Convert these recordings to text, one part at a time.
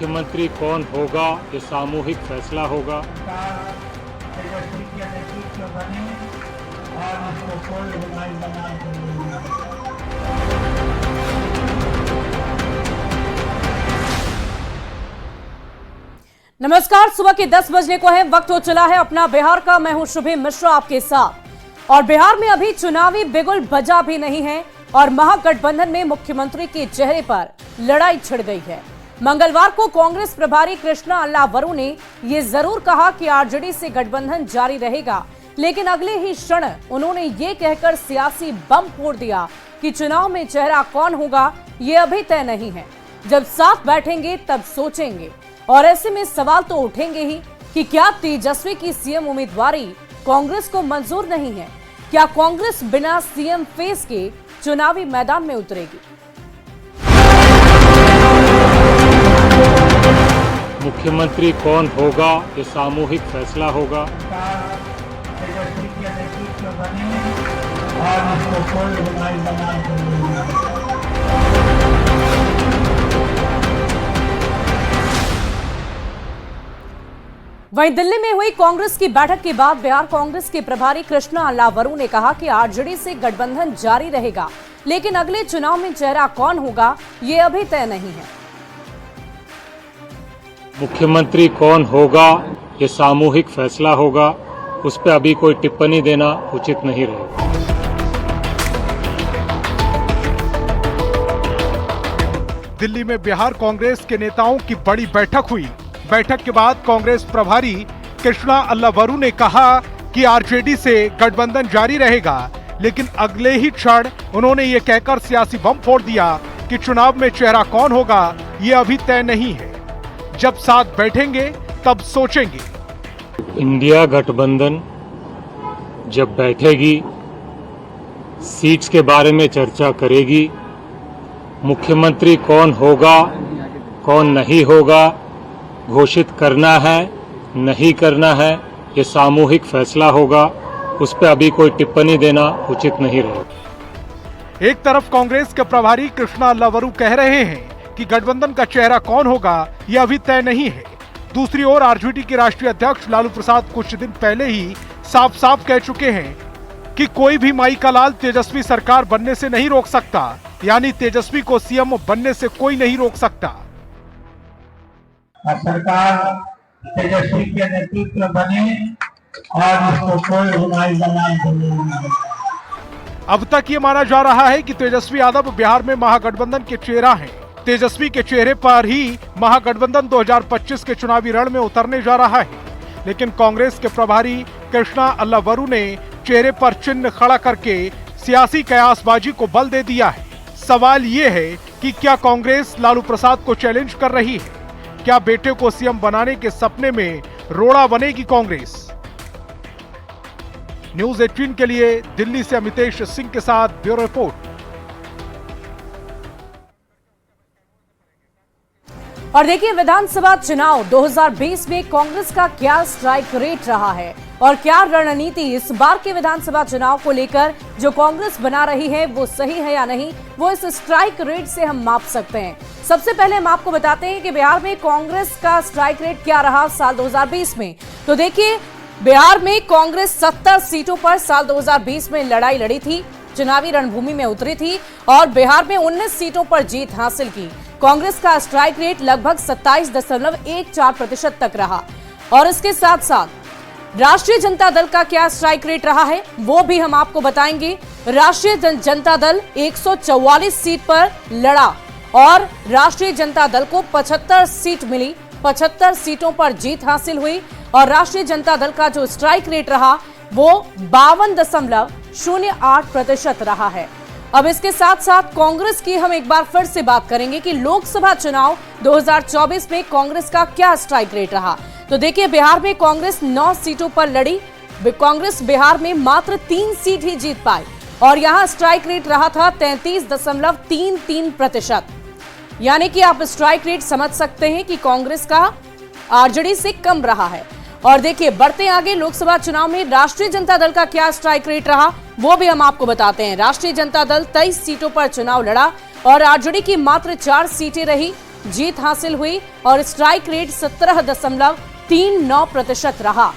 मुख्यमंत्री कौन होगा ये सामूहिक फैसला होगा। तेजस्वी के नेतृत्व बने और इसको कोई बुराई बनाए नहीं। नमस्कार, सुबह के 10 बजने को है, वक्त हो चला है अपना बिहार का। मैं हूं शुभी मिश्रा आपके साथ। और बिहार में अभी चुनावी बिगुल बजा भी नहीं है और महागठबंधन में मुख्यमंत्री के चेहरे पर लड़ाई छिड़ गई है। मंगलवार को कांग्रेस प्रभारी कृष्णा अल्लावरू ने यह जरूर कहा कि आरजेडी से गठबंधन जारी रहेगा, लेकिन अगले ही क्षण उन्होंने ये कहकर सियासी बम फोड़ दिया कि चुनाव में चेहरा कौन होगा ये अभी तय नहीं है। जब साथ बैठेंगे तब सोचेंगे। और ऐसे में सवाल तो उठेंगे ही कि क्या तेजस्वी की सीएम उम्मीदवारी कांग्रेस को मंजूर नहीं है? क्या कांग्रेस बिना सीएम फेस के चुनावी मैदान में उतरेगी? मुख्यमंत्री कौन होगा ये सामूहिक फैसला होगा। तेजस्वी के नेतृत्व बने और इसको कोई बुराई बनाए नहीं। वहीं दिल्ली में हुई कांग्रेस की बैठक के बाद बिहार कांग्रेस के प्रभारी कृष्णा अल्लावरू ने कहा कि आरजेडी से गठबंधन जारी रहेगा, लेकिन अगले चुनाव में चेहरा कौन होगा ये अभी तय नहीं है। मुख्यमंत्री कौन होगा ये सामूहिक फैसला होगा, उस पर अभी कोई टिप्पणी देना उचित नहीं रहेगा। दिल्ली में बिहार कांग्रेस के नेताओं की बड़ी बैठक हुई। बैठक के बाद कांग्रेस प्रभारी कृष्णा अल्लावरू ने कहा कि आरजेडी से गठबंधन जारी रहेगा, लेकिन अगले ही क्षण उन्होंने ये कहकर सियासी बम फोड़ दिया कि चुनाव में चेहरा कौन होगा ये अभी तय नहीं है। जब साथ बैठेंगे तब सोचेंगे। इंडिया गठबंधन जब बैठेगी, सीट्स के बारे में चर्चा करेगी, मुख्यमंत्री कौन होगा कौन नहीं होगा घोषित करना है नहीं करना है ये सामूहिक फैसला होगा, उस पर अभी कोई टिप्पणी देना उचित नहीं रहेगा। एक तरफ कांग्रेस के प्रभारी कृष्णा अल्लावरू कह रहे हैं कि गठबंधन का चेहरा कौन होगा यह अभी तय नहीं है। दूसरी ओर आरजेडी के राष्ट्रीय अध्यक्ष लालू प्रसाद कुछ दिन पहले ही साफ साफ कह चुके हैं कि कोई भी माई का लाल तेजस्वी सरकार बनने से नहीं रोक सकता, यानी तेजस्वी को सीएम बनने से कोई नहीं रोक सकता। सरकार तेजस्वी के नेतृत्व बने और इसको कोई बुराई बनाए नहीं। अब तक ये माना जा रहा है कि तेजस्वी यादव बिहार में महागठबंधन के चेहरा हैं। तेजस्वी के चेहरे पर ही महागठबंधन 2025 के चुनावी रण में उतरने जा रहा है, लेकिन कांग्रेस के प्रभारी कृष्णा अल्लावरू ने चेहरे पर चिन्ह खड़ा करके सियासी कयासबाजी को बल दे दिया है। सवाल ये है कि क्या कांग्रेस लालू प्रसाद को चैलेंज कर रही है? क्या बेटे को सीएम बनाने के सपने में रोड़ा बनेगी कांग्रेस? न्यूज़ 18 के लिए दिल्ली से अमितेश सिंह के साथ ब्यूरो रिपोर्ट। और देखिए, विधानसभा चुनाव 2020 में कांग्रेस का क्या स्ट्राइक रेट रहा है और क्या रणनीति इस बार के विधानसभा चुनाव को लेकर जो कांग्रेस बना रही है वो सही है या नहीं, वो इस स्ट्राइक रेट से हम माप सकते हैं। सबसे पहले हम आपको बताते हैं कि बिहार में कांग्रेस का स्ट्राइक रेट क्या रहा साल 2020 में। तो देखिए, बिहार में कांग्रेस 70 सीटों पर साल 2020 में लड़ाई लड़ी थी, चुनावी रणभूमि में उतरी थी और बिहार में 19 सीटों पर जीत हासिल की। कांग्रेस का स्ट्राइक रेट लगभग 27.14% तक रहा। और इसके साथ साथ राष्ट्रीय जनता दल का क्या स्ट्राइक रेट रहा है वो भी हम आपको बताएंगे। राष्ट्रीय जनता दल 144 सीट पर लड़ा और राष्ट्रीय जनता दल को 75 सीट मिली, 75 सीटों पर जीत हासिल हुई और राष्ट्रीय जनता दल का जो स्ट्राइक रेट रहा वो 52.08% रहा है। अब इसके साथ साथ कांग्रेस की हम एक बार फिर से बात करेंगे कि लोकसभा चुनाव 2024 में कांग्रेस का क्या स्ट्राइक रेट रहा। तो देखिए, बिहार में कांग्रेस 9 सीटों पर लड़ी। कांग्रेस बिहार में मात्र 3 सीट ही जीत पाई और यहां स्ट्राइक रेट रहा था 33.33%। यानी कि आप स्ट्राइक रेट समझ सकते हैं कि कांग्रेस का आरजेडी से कम रहा है। और देखिए, बढ़ते आगे लोकसभा चुनाव में राष्ट्रीय जनता दल का क्या स्ट्राइक रेट रहा वो भी हम आपको बताते हैं। राष्ट्रीय जनता दल 23 सीटों पर चुनाव लड़ा और आरजेडी की मात्र 4 सीटें रही। जीत हासिल हुई और स्ट्राइक रेट 17.39% रहा।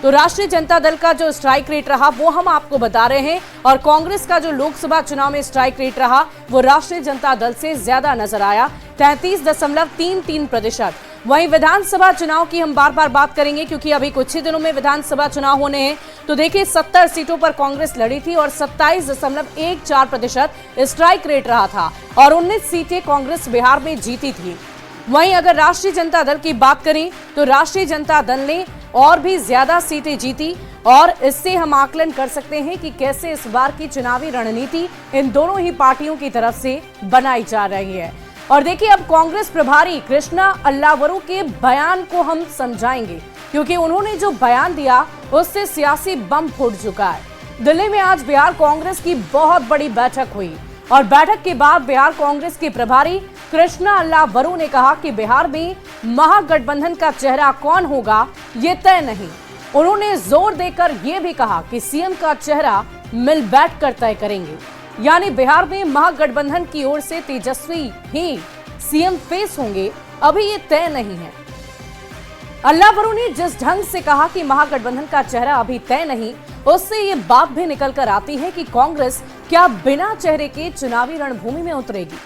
तो राष्ट्रीय जनता दल का जो स्ट्राइक रेट रहा वो हम आपको बता रहे हैं, और कांग्रेस का जो लोकसभा चुनाव में स्ट्राइक रेट रहा वो राष्ट्रीय जनता दल से ज्यादा नजर आया, 33.33%। वहीं विधानसभा चुनाव की हम बार बार बात करेंगे क्योंकि अभी कुछ ही दिनों में विधानसभा चुनाव होने हैं। तो देखिए 70 सीटों पर कांग्रेस लड़ी थी और 27.14% स्ट्राइक रेट रहा था और 19 सीटें कांग्रेस बिहार में जीती थी। वहीं अगर राष्ट्रीय जनता दल की बात करें तो राष्ट्रीय जनता दल ने और भी ज्यादा सीटें जीती, और इससे हम आकलन कर सकते हैं कि कैसे इस बार की चुनावी रणनीति इन दोनों ही पार्टियों की तरफ से बनाई जा रही है। और देखिए अब कांग्रेस प्रभारी कृष्णा अल्लावरू के बयान को हम समझाएंगे क्योंकि उन्होंने जो बयान दिया उससे सियासी बम फूट चुका है। दिल्ली में आज बिहार कांग्रेस की बहुत बड़ी बैठक हुई और बैठक के बाद बिहार कांग्रेस के प्रभारी कृष्णा अल्लावरू ने कहा कि बिहार में महागठबंधन का चेहरा कौन होगा ये तय नहीं। उन्होंने जोर देकर यह भी कहा कि सीएम का चेहरा मिल बैठकर तय करेंगे, यानी बिहार में महागठबंधन की ओर से तेजस्वी ही सीएम फेस होंगे, अभी ये तय नहीं है। अल्लावरू ने जिस ढंग से कहा कि महागठबंधन का चेहरा अभी तय नहीं, उससे ये बात भी निकल कर आती है कि कांग्रेस क्या बिना चेहरे के चुनावी रणभूमि में उतरेगी।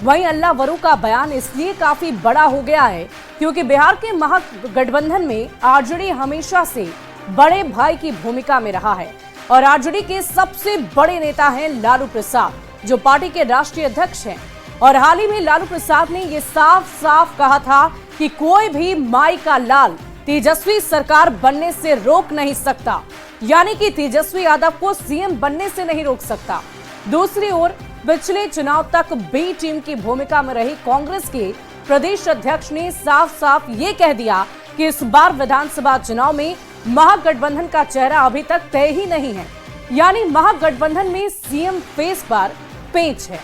वहीं अल्लावरू का बयान इसलिए काफी बड़ा हो गया है क्योंकि बिहार के महागठबंधन में आरजेडी हमेशा से बड़े भाई की भूमिका में रहा है और आरजेडी के सबसे बड़े नेता हैं लालू प्रसाद, जो पार्टी के राष्ट्रीय अध्यक्ष हैं। और हाल ही में लालू प्रसाद ने यह साफ साफ कहा था कि कोई भी माई का लाल तेजस्वी सरकार बनने से रोक नहीं सकता, यानी कि तेजस्वी यादव को सीएम बनने से नहीं रोक सकता। दूसरी ओर पिछले चुनाव तक बी टीम की भूमिका में रही कांग्रेस के प्रदेश अध्यक्ष ने साफ साफ ये कह दिया कि इस बार विधानसभा चुनाव में महागठबंधन का चेहरा अभी तक तय ही नहीं है, यानी महागठबंधन में सीएम फेस पर पेंच है।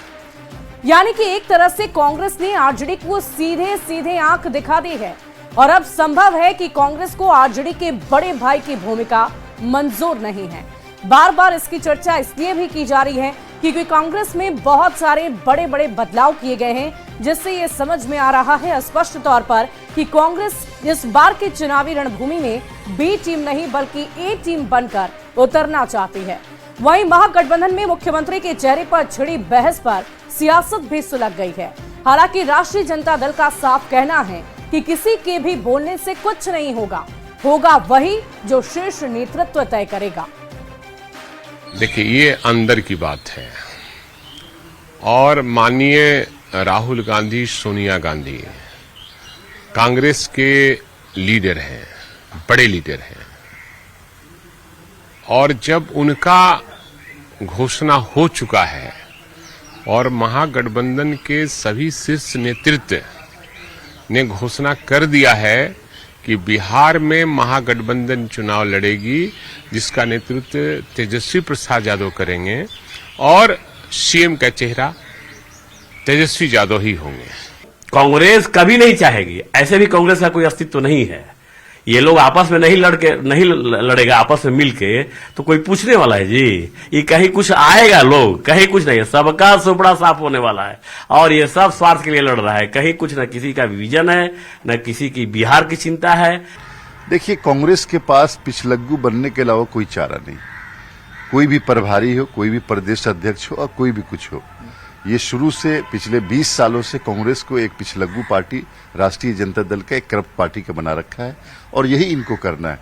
यानी कि एक तरह से कांग्रेस ने आरजेडी को सीधे सीधे आंख दिखा दी है और अब संभव है कि कांग्रेस को आरजेडी के बड़े भाई की भूमिका मंजूर नहीं है। बार बार इसकी चर्चा इसलिए भी की जा रही है क्योंकि कांग्रेस में बहुत सारे बड़े बड़े बदलाव किए गए हैं, जिससे ये समझ में आ रहा है स्पष्ट तौर पर कि कांग्रेस इस बार की चुनावी रणभूमि में बी टीम नहीं बल्कि ए टीम बनकर उतरना चाहती है। वहीं महागठबंधन में मुख्यमंत्री के चेहरे पर छिड़ी बहस पर सियासत भी सुलग गई है। हालांकि राष्ट्रीय जनता दल का साफ कहना है कि किसी के भी बोलने से कुछ नहीं होगा, होगा वही जो शीर्ष नेतृत्व तय करेगा। देखिए, ये अंदर की बात है और माननीय राहुल गांधी, सोनिया गांधी कांग्रेस के लीडर हैं, बड़े लीडर हैं, और जब उनका घोषणा हो चुका है और महागठबंधन के सभी शीर्ष नेतृत्व ने घोषणा कर दिया है कि बिहार में महागठबंधन चुनाव लड़ेगी, जिसका नेतृत्व तेजस्वी प्रसाद यादव करेंगे और सीएम का चेहरा तेजस्वी यादव ही होंगे। कांग्रेस कभी नहीं चाहेगी, ऐसे भी कांग्रेस का कोई अस्तित्व नहीं है। ये लोग आपस में नहीं लड़ेगा आपस में मिलके, तो कोई पूछने वाला है जी? ये कहीं कुछ आएगा, लोग कहीं कुछ नहीं है, सबका सुपड़ा साफ होने वाला है और ये सब स्वार्थ के लिए लड़ रहा है। कहीं कुछ न किसी का विजन है, न किसी की बिहार की चिंता है। देखिए, कांग्रेस के पास पिछलग्गू बनने के अलावा कोई चारा नहीं। कोई भी प्रभारी हो, कोई भी प्रदेश अध्यक्ष हो और कोई भी कुछ हो, ये शुरू से पिछले 20 सालों से कांग्रेस को एक पिछलग्गू पार्टी, राष्ट्रीय जनता दल का एक करप्ट पार्टी का बना रखा है और यही इनको करना है।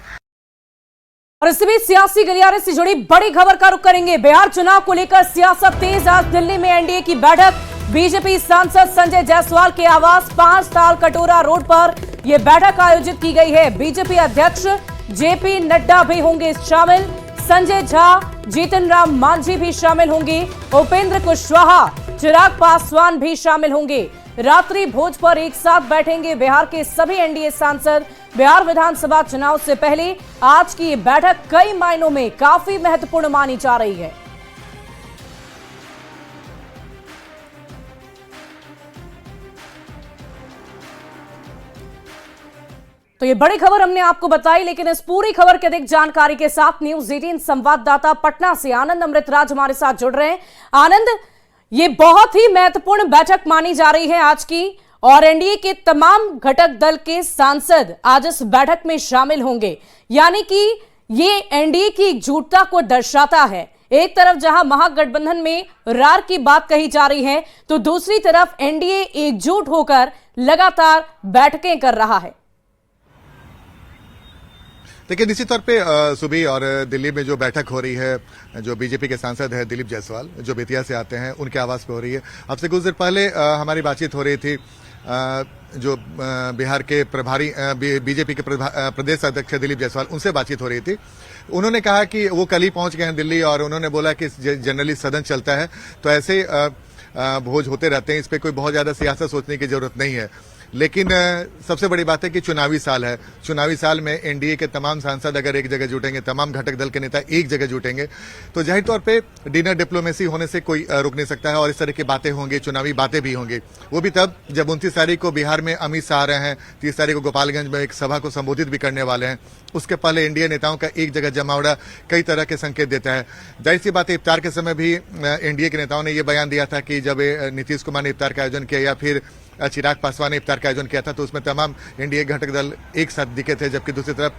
और इसी बीच सियासी गलियारे से जुड़ी बड़ी खबर का रुख करेंगे। बिहार चुनाव को लेकर सियासत तेज। आज दिल्ली में एनडीए की बैठक, बीजेपी सांसद संजय जायसवाल के आवास 5 ताल कटोरा रोड पर यह बैठक आयोजित की गई है। बीजेपी अध्यक्ष जेपी नड्डा भी होंगे शामिल, संजय झा, जीतन राम मांझी भी शामिल होंगे, उपेंद्र कुशवाहा, चिराग पासवान भी शामिल होंगे। रात्रि भोज पर एक साथ बैठेंगे बिहार के सभी एनडीए सांसद। बिहार विधानसभा चुनाव से पहले आज की ये बैठक कई मायनों में काफी महत्वपूर्ण मानी जा रही है। तो ये बड़ी खबर हमने आपको बताई, लेकिन इस पूरी खबर के अधिक जानकारी के साथ न्यूज 18 संवाददाता पटना से आनंद अमृतराज हमारे साथ जुड़ रहे हैं। आनंद, ये बहुत ही महत्वपूर्ण बैठक मानी जा रही है आज की, और एनडीए के तमाम घटक दल के सांसद आज इस बैठक में शामिल होंगे। यानी कि ये एनडीए की एकजुटता को दर्शाता है। एक तरफ जहां महागठबंधन में रार की बात कही जा रही है, तो दूसरी तरफ एनडीए एकजुट होकर लगातार बैठकें कर रहा है। देखिए, निश्चित तौर पे सुबह और दिल्ली में जो बैठक हो रही है, जो बीजेपी के सांसद है दिलीप जायसवाल, जो बेतिया से आते हैं, उनके आवास पे हो रही है। अब से कुछ देर पहले हमारी बातचीत हो रही थी जो बिहार के प्रभारी बीजेपी के प्रदेश अध्यक्ष दिलीप जायसवाल, उनसे बातचीत हो रही थी। उन्होंने कहा कि वो कल ही पहुंच गए हैं दिल्ली और उन्होंने बोला कि जनरली सदन चलता है तो ऐसे भोज होते रहते हैं, इस पे कोई बहुत ज्यादा सियासत सोचने की जरूरत नहीं है। लेकिन सबसे बड़ी बात है कि चुनावी साल है। चुनावी साल में एनडीए के तमाम सांसद अगर एक जगह जुटेंगे, तमाम घटक दल के नेता एक जगह जुटेंगे, तो जाहिर तौर पे डिनर डिप्लोमेसी होने से कोई रुक नहीं सकता है और इस तरह की बातें होंगी, चुनावी बातें भी होंगी। वो भी तब जब 29 तारीख को बिहार में अमित शाह आ रहे हैं, 30 तारीख को गोपालगंज में एक सभा को संबोधित भी करने वाले हैं। उसके पहले एनडीए नेताओं का एक जगह जमावड़ा कई तरह के संकेत देता है। जाहिर सी बात है, इफ्तार के समय भी एनडीए के नेताओं ने यह बयान दिया था कि जब नीतीश कुमार ने इफ्तार का आयोजन किया या फिर चिराग पासवान ने इफ्तार का आयोजन किया था तो उसमें तमाम एनडीए घटक दल एक साथ दिखे थे, जबकि दूसरी तरफ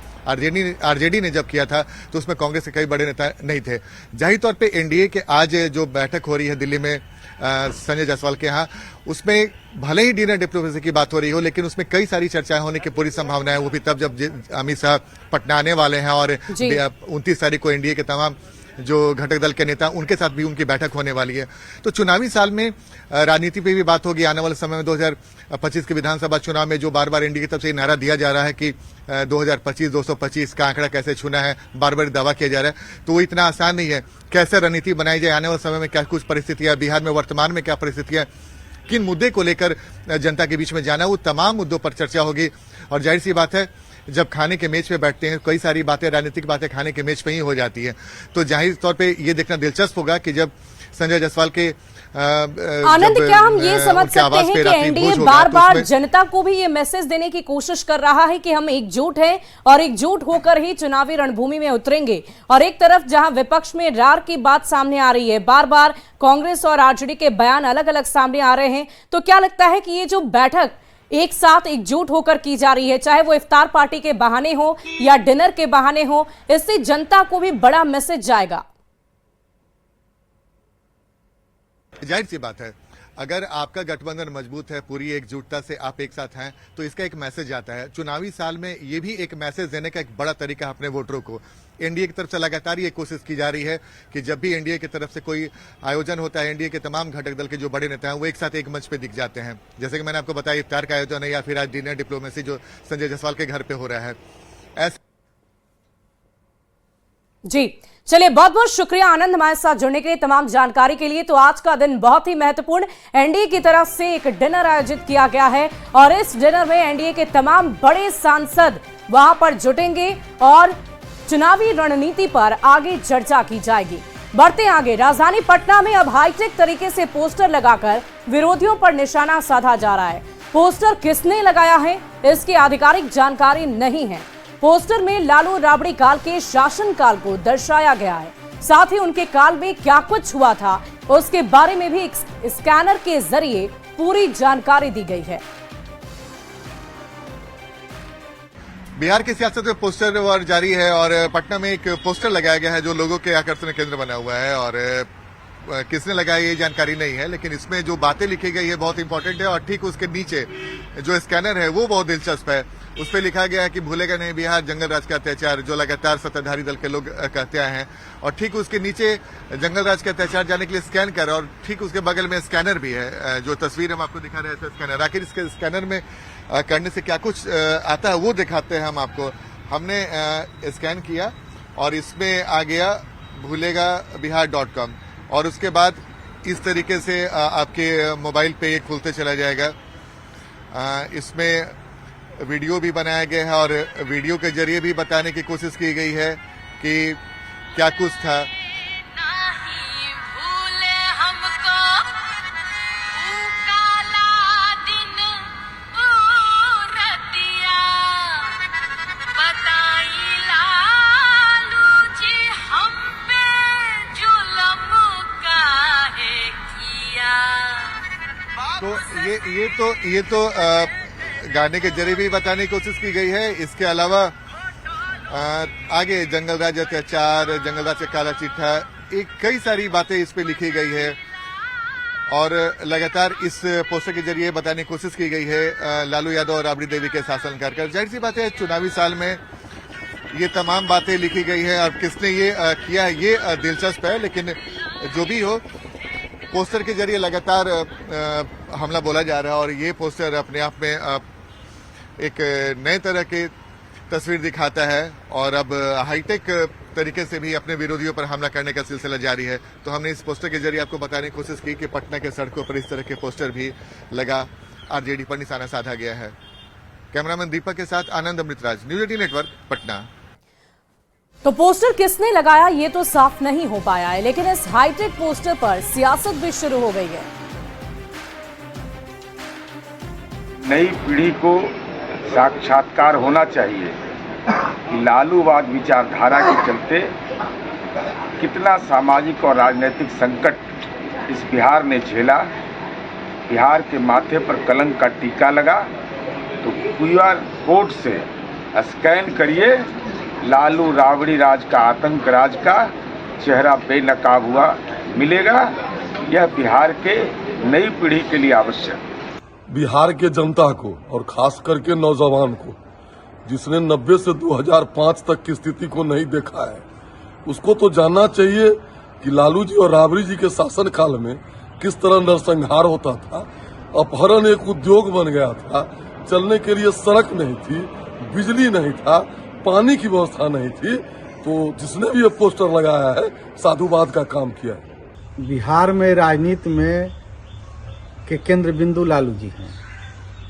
आरजेडी ने जब किया था तो उसमें कांग्रेस के कई बड़े नेता नहीं थे। जाहिर तौर पे एनडीए के आज जो बैठक हो रही है दिल्ली में संजय जायसवाल के यहाँ, उसमें भले ही डिनर डिप्लोमेसी की बात हो रही हो, लेकिन उसमें कई सारी चर्चाएं होने की पूरी संभावना है। वो भी तब जब अमित शाह पटना आने वाले हैं और 29 तारीख को एनडीए के तमाम जो घटक दल के नेता, उनके साथ भी उनकी बैठक होने वाली है। तो चुनावी साल में राजनीति पे भी बात होगी। आने वाले समय में 2025 के विधानसभा चुनाव में जो बार बार एनडीए की तरफ से नारा दिया जा रहा है कि 2025 225 का आंकड़ा कैसे छूना है, बार बार दावा किया जा रहा है, तो वो इतना आसान नहीं है। कैसे रणनीति बनाई जाए, आने वाले समय में क्या कुछ परिस्थितियां, बिहार में वर्तमान में क्या परिस्थितियां, किन मुद्दे को लेकर जनता के बीच में जाना, वो तमाम मुद्दों पर चर्चा होगी। और जाहिर सी बात है, जब खाने के मेज पे बैठते हैं, कई सारी बातें, राजनीतिक बातें खाने के मेज पे ही हो जाती है। तो जाहिर तौर पे ये देखना दिलचस्प होगा कि जब संजय जायसवाल के आनंद, क्या हम ये समझ सकते हैं कि एनडीए बार बार जनता को भी ये मैसेज देने की कोशिश कर रहा है कि हम एकजुट हैं और एकजुट होकर ही चुनावी रणभूमि में उतरेंगे? और एक तरफ जहां विपक्ष में रार की बात सामने आ रही है, बार बार कांग्रेस और आरजेडी के बयान अलग अलग सामने आ रहे हैं, तो क्या लगता है कि ये जो बैठक एक साथ एकजुट होकर की जा रही है, चाहे वो इफ्तार पार्टी के बहाने हो या डिनर के बहाने हो, इससे जनता को भी बड़ा मैसेज जाएगा? जाहिर सी बात है, अगर आपका गठबंधन मजबूत है, पूरी एकजुटता से आप एक साथ हैं, तो इसका एक मैसेज आता है। चुनावी साल में ये भी एक मैसेज देने का एक बड़ा तरीका है अपने वोटरों को। एनडीए की तरफ से लगातार ये कोशिश की जा रही है कि जब भी एनडीए की तरफ से कोई आयोजन होता है, एनडीए के तमाम घटक दल के जो बड़े नेता हैं वो एक साथ एक मंच पे दिख जाते हैं। जैसे कि मैंने आपको बताया, इफ्तार का आयोजन है या फिर आज डिनर डिप्लोमेसी जो संजय जायसवाल के घर पे हो रहा है। जी चलिए, बहुत बहुत शुक्रिया आनंद हमारे साथ जुड़ने के लिए, तमाम जानकारी के लिए। तो आज का दिन बहुत ही महत्वपूर्ण, एनडीए की तरफ से एक डिनर आयोजित किया गया है और इस डिनर में एनडीए के तमाम बड़े सांसद वहां पर जुटेंगे और चुनावी रणनीति पर आगे चर्चा की जाएगी। बढ़ते आगे, राजधानी पटना में अब हाईटेक तरीके से पोस्टर लगाकर विरोधियों पर निशाना साधा जा रहा है। पोस्टर किसने लगाया है, इसकी आधिकारिक जानकारी नहीं है। पोस्टर में लालू राबड़ी काल के शासनकाल को दर्शाया गया है, साथ ही उनके काल में क्या कुछ हुआ था उसके बारे में भी स्कैनर के जरिए पूरी जानकारी दी गई है। बिहार की सियासत में पोस्टर वार जारी है और पटना में एक पोस्टर लगाया गया है जो लोगों के आकर्षण का केंद्र बना हुआ है और किसने लगाया ये जानकारी नहीं है, लेकिन इसमें जो बातें लिखी गई है बहुत इंपॉर्टेंट है। और ठीक उसके नीचे जो स्कैनर है वो बहुत दिलचस्प है। उस पर लिखा गया है कि भूलेगा नहीं बिहार जंगल राज का अत्याचार, जो लगातार सत्ताधारी दल के लोग कहते आए हैं। और ठीक उसके नीचे जंगल राज के अत्याचार जाने के लिए स्कैन कर, और ठीक उसके बगल में स्कैनर भी है। जो तस्वीर हम आपको दिखा रहे हैं स्कैनर, आखिर इसके स्कैनर में करने से क्या कुछ आता है वो दिखाते हैं हम आपको। हमने स्कैन किया और इसमें आ गया भूलेगाबिहार.com और उसके बाद इस तरीके से आपके मोबाइल पे ये खुलते चला जाएगा। इसमें वीडियो भी बनाया गया है और वीडियो के जरिए भी बताने की कोशिश की गई है कि क्या कुछ था। तो ये तो गाने के जरिए भी बताने की कोशिश की गई है। इसके अलावा आगे जंगल राज अत्याचार, जंगल राज का काला चिट्ठा, एक कई सारी बातें इस पे लिखी गई है और लगातार इस पोस्टर के जरिए बताने की कोशिश की गई है लालू यादव और राबड़ी देवी के शासनकाल का। जाहिर सी बात है चुनावी साल में ये तमाम बातें लिखी गई है और किसने ये किया है ये दिलचस्प है, लेकिन जो भी हो पोस्टर के जरिए लगातार हमला बोला जा रहा है और ये पोस्टर अपने आप में एक नए तरह की तस्वीर दिखाता है और अब हाईटेक तरीके से भी अपने विरोधियों पर हमला करने का सिलसिला जारी है। तो हमने इस पोस्टर के जरिए आपको बताने की कोशिश की कि पटना के सड़कों पर इस तरह के पोस्टर भी लगा आरजेडी पर निशाना साधा गया है। कैमरामैन दीपक के साथ आनंद अमृतराज, न्यूज 18 नेटवर्क, पटना। तो पोस्टर किसने लगाया ये तो साफ नहीं हो पाया है, लेकिन इस हाईटेक पोस्टर पर सियासत भी शुरू हो गई है। नई पीढ़ी को साक्षात्कार होना चाहिए कि लालूवाद विचारधारा के चलते कितना सामाजिक और राजनीतिक संकट इस बिहार ने झेला। बिहार के माथे पर कलंक का टीका लगा तो QR कोड से स्कैन करिए, लालू राबड़ी राज का, आतंक राज का चेहरा बेनकाब हुआ मिलेगा। यह बिहार के नई पीढ़ी के लिए आवश्यक। बिहार के जनता को और खास करके नौजवान को, जिसने 90 से 2005 तक की स्थिति को नहीं देखा है, उसको तो जानना चाहिए कि लालू जी और राबड़ी जी के शासनकाल में किस तरह नरसंहार होता था। अपहरण एक उद्योग बन गया था, चलने के लिए सड़क नहीं थी, बिजली नहीं था, पानी की व्यवस्था नहीं थी। तो जिसने भी ये पोस्टर लगाया है साधुवाद का काम किया है। बिहार में राजनीति में के केंद्र बिंदु लालू जी हैं,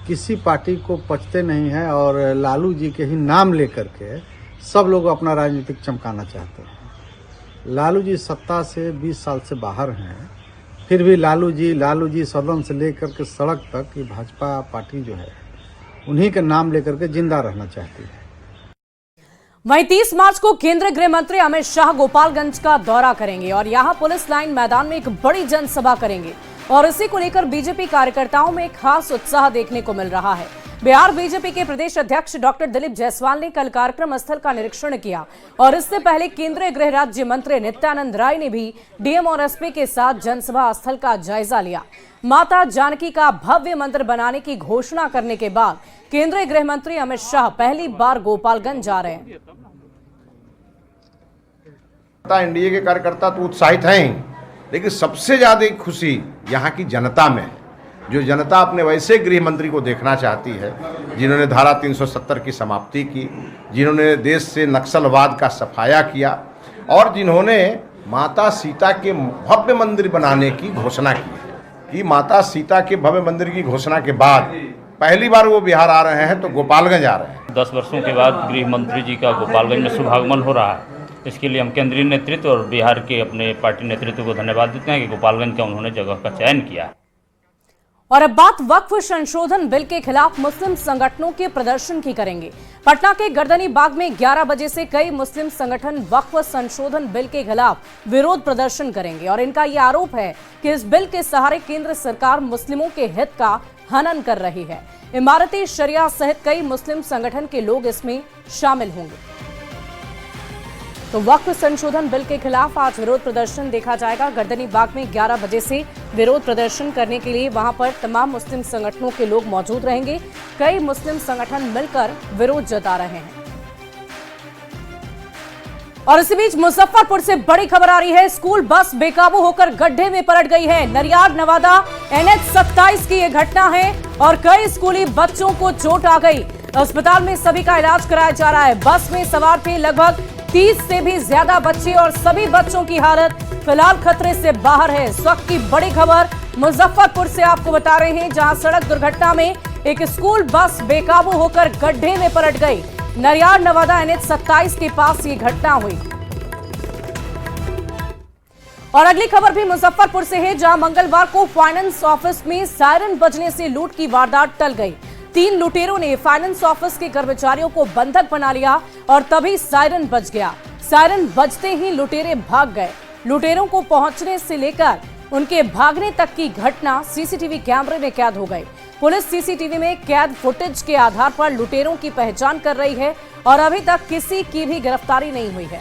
किसी पार्टी को पचते नहीं है और लालू जी के ही नाम लेकर के सब लोग अपना राजनीतिक चमकाना चाहते हैं। लालू जी सत्ता से 20 साल से बाहर हैं, फिर भी लालू जी सदन से लेकर के सड़क तक ये भाजपा पार्टी जो है उन्हीं के नाम लेकर के जिंदा रहना चाहती है। वहीं 30 मार्च को केंद्रीय गृह मंत्री अमित शाह गोपालगंज का दौरा करेंगे और यहां पुलिस लाइन मैदान में एक बड़ी जनसभा करेंगे और इसी को लेकर बीजेपी कार्यकर्ताओं में खास उत्साह देखने को मिल रहा है। बिहार बीजेपी के प्रदेश अध्यक्ष डॉक्टर दिलीप जायसवाल ने कल कार्यक्रम स्थल का निरीक्षण किया और इससे पहले केंद्रीय गृह राज्य मंत्री नित्यानंद राय ने भी डीएम और एसपी के साथ जनसभा स्थल का जायजा लिया। माता जानकी का भव्य मंदिर बनाने की घोषणा करने के बाद केंद्रीय गृह मंत्री अमित शाह पहली बार गोपालगंज जा रहे हैं। एनडीए के कार्यकर्ता तो उत्साहित हैं, लेकिन सबसे ज्यादा खुशी यहाँ की जनता में है। जो जनता अपने वैसे गृह मंत्री को देखना चाहती है, जिन्होंने धारा 370 की समाप्ति की, जिन्होंने देश से नक्सलवाद का सफाया किया और जिन्होंने माता सीता के भव्य मंदिर बनाने की घोषणा की है। कि माता सीता के भव्य मंदिर की घोषणा के बाद पहली बार वो बिहार आ रहे हैं तो गोपालगंज आ रहे हैं। 10 वर्षों के बाद गृह मंत्री जी का गोपालगंज में शुभागमन हो रहा है। इसके लिए हम केंद्रीय नेतृत्व और बिहार के अपने पार्टी नेतृत्व को धन्यवाद देते हैं कि गोपालगंज का उन्होंने जगह का चयन किया है। और अब बात वक्फ संशोधन बिल के खिलाफ मुस्लिम संगठनों के प्रदर्शन की करेंगे। पटना के गर्दनी बाग में 11 बजे से कई मुस्लिम संगठन वक्फ संशोधन बिल के खिलाफ विरोध प्रदर्शन करेंगे और इनका यह आरोप है कि इस बिल के सहारे केंद्र सरकार मुस्लिमों के हित का हनन कर रही है। इमारती शरिया सहित कई मुस्लिम संगठन के लोग इसमें शामिल होंगे। तो वक्फ संशोधन बिल के खिलाफ आज विरोध प्रदर्शन देखा जाएगा। गर्दनी बाग में 11 बजे से विरोध प्रदर्शन करने के लिए वहां पर तमाम मुस्लिम संगठनों के लोग मौजूद रहेंगे। कई मुस्लिम संगठन मिलकर विरोध जता रहे हैं। और इसी बीच मुजफ्फरपुर से बड़ी खबर आ रही है। स्कूल बस बेकाबू होकर गड्ढे में पलट गई है। नरियाड नवादा NH 27 की यह घटना है और कई स्कूली बच्चों को चोट आ गई। अस्पताल में सभी का इलाज कराया जा रहा है। बस में सवार थे लगभग 30 से भी ज्यादा बच्चे और सभी बच्चों की हालत फिलहाल खतरे से बाहर है। इस वक्त की बड़ी खबर मुजफ्फरपुर से आपको बता रहे हैं, जहां सड़क दुर्घटना में एक स्कूल बस बेकाबू होकर गड्ढे में पलट गई। नरियाड नवादा NH 27 के पास ये घटना हुई। और अगली खबर भी मुजफ्फरपुर से है, जहां मंगलवार को फाइनेंस ऑफिस में सायरन बजने से लूट की वारदात टल गई। 3 लुटेरों ने फाइनेंस ऑफिस के कर्मचारियों को बंधक बना लिया और तभी सायरन बज गया। सायरन बजते ही लुटेरे भाग गए। लुटेरों को पहुंचने से लेकर उनके भागने तक की घटना सीसीटीवी कैमरे में कैद हो गई। पुलिस सीसीटीवी में कैद फुटेज के आधार पर लुटेरों की पहचान कर रही है और अभी तक किसी की भी गिरफ्तारी नहीं हुई है।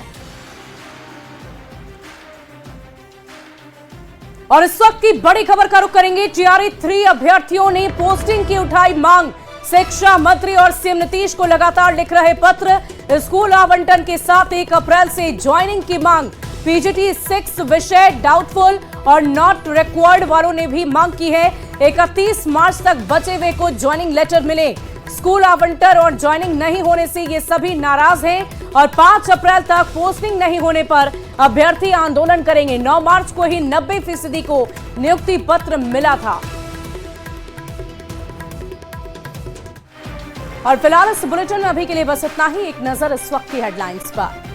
और इस वक्त की बड़ी खबर का रुख करेंगे। टीआरई 3 अभ्यर्थियों ने पोस्टिंग की उठाई मांग। शिक्षा मंत्री और सीएम नीतीश को लगातार लिख रहे पत्र। स्कूल आवंटन के साथ 1 अप्रैल से ज्वाइनिंग की मांग। पीजीटी 6 विषय डाउटफुल और नॉट रिक्वायर्ड वालों ने भी मांग की है। 31 मार्च तक बचे हुए को ज्वाइनिंग लेटर मिले। स्कूल आवंटन और ज्वाइनिंग नहीं होने से ये सभी नाराज हैं और 5 अप्रैल तक पोस्टिंग नहीं होने पर अभ्यर्थी आंदोलन करेंगे। 9 मार्च को ही 90% को नियुक्ति पत्र मिला था। और फिलहाल इस बुलेटिन में अभी के लिए बस इतना ही। एक नजर इस वक्त की हेडलाइंस पर।